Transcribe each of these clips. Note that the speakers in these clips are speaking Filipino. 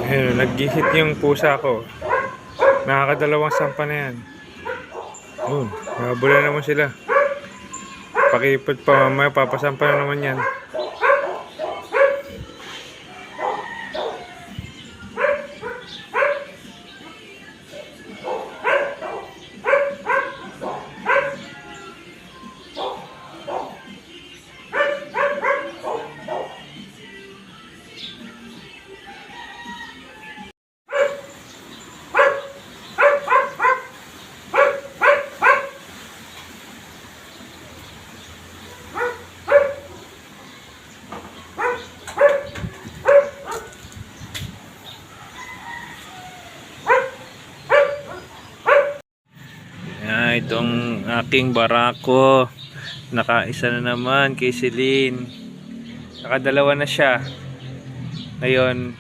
Ayun, nag-hit yung pusa ko. Nakakadalawang sampa na yan. Yun, nabula naman sila. Pakipot pa mamaya, papasampa na naman yan. Itong aking barako, nakaisa na naman kay Celine. Nakadalawa na siya. Ngayon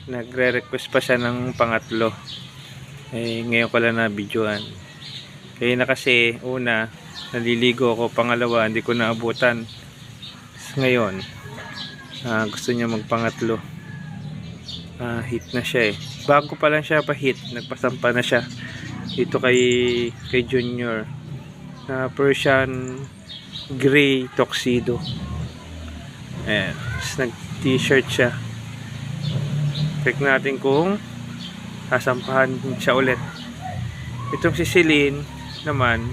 nagre-request pa siya ng pangatlo. Ngayon ko lang na videoan. Kaya na kasi una naliligo ako, pangalawa hindi ko naabutan. Ngayon gusto niya magpangatlo. Hit na siya bago pa lang siya pa hit, nagpasampa na siya dito kay Junior na Persian gray tuxedo. Nag t-shirt siya. Check natin kung sasampahan siya ulit. Itong si Celine naman,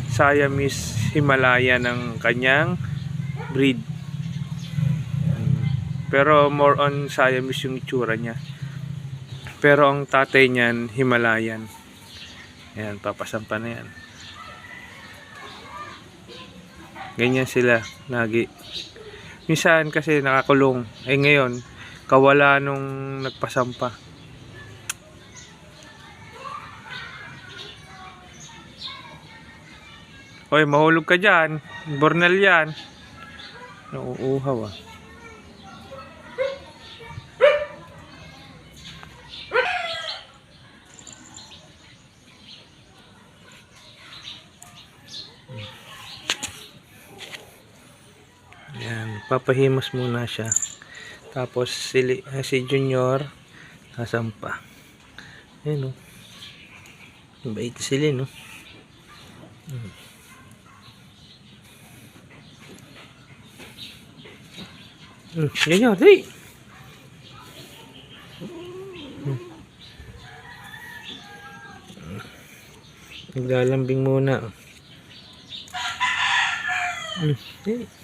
Siamese Himalaya ng kanyang breed, pero more on Siamese yung itsura niya, pero ang tatay niyan Himalayan. Ayan, papasampa na yan. Ganyan sila lagi. Minsan kasi nakakulong. Ngayon kawala nung nagpasampa. Hoy, mahulog ka dyan. Bornel yan. Nauuhaw Yan, papahimos muna siya. Tapos si Junior sasampa. Ayun bait sila no. Junior, dali. Naglalambing muna. Dali.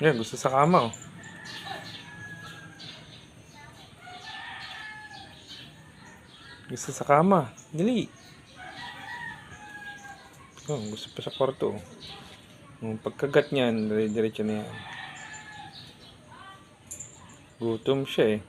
Yan, gusto sa kama Gusto sa kama. Dali. Gusto pa sa kwarto. Pagkagat niyan, diretso na yan. Gutom siya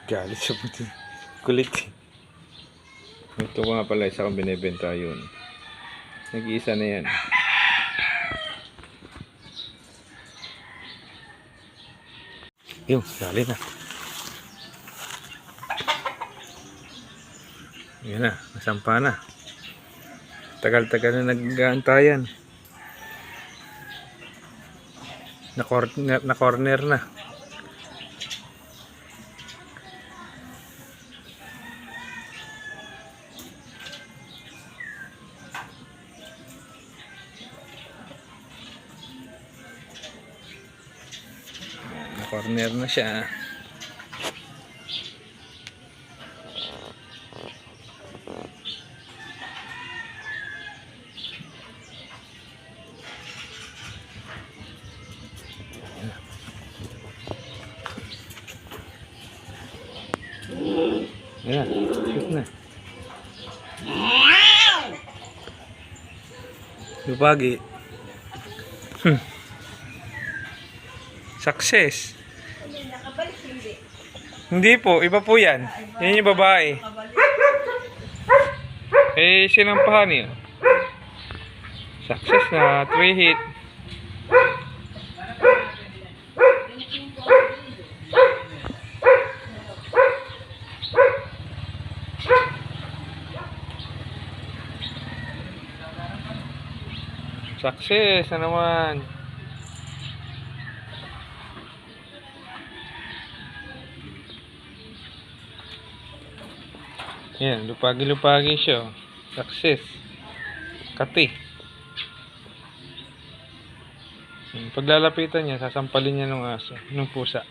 Galit siya puti. Kulit Ito nga pala, isa kong binibenta yun. Nag-iisa na yan. Yung, dali na. Yan na, nasampa na. Tagal-tagal na nag-aantayan. Na-corner na. Corner na siya. Ayan, shoot na. Lupagi. Success. Nakabalik hindi. Hindi po, iba po yan. Yan yung babae. Eh, sinampahan niyo. Success na, 3 hit. Success na naman. Yan, lupagi-lupagi siya. Success. Kati. Paglalapitan niya, sasampalin niya ng aso, ng pusa.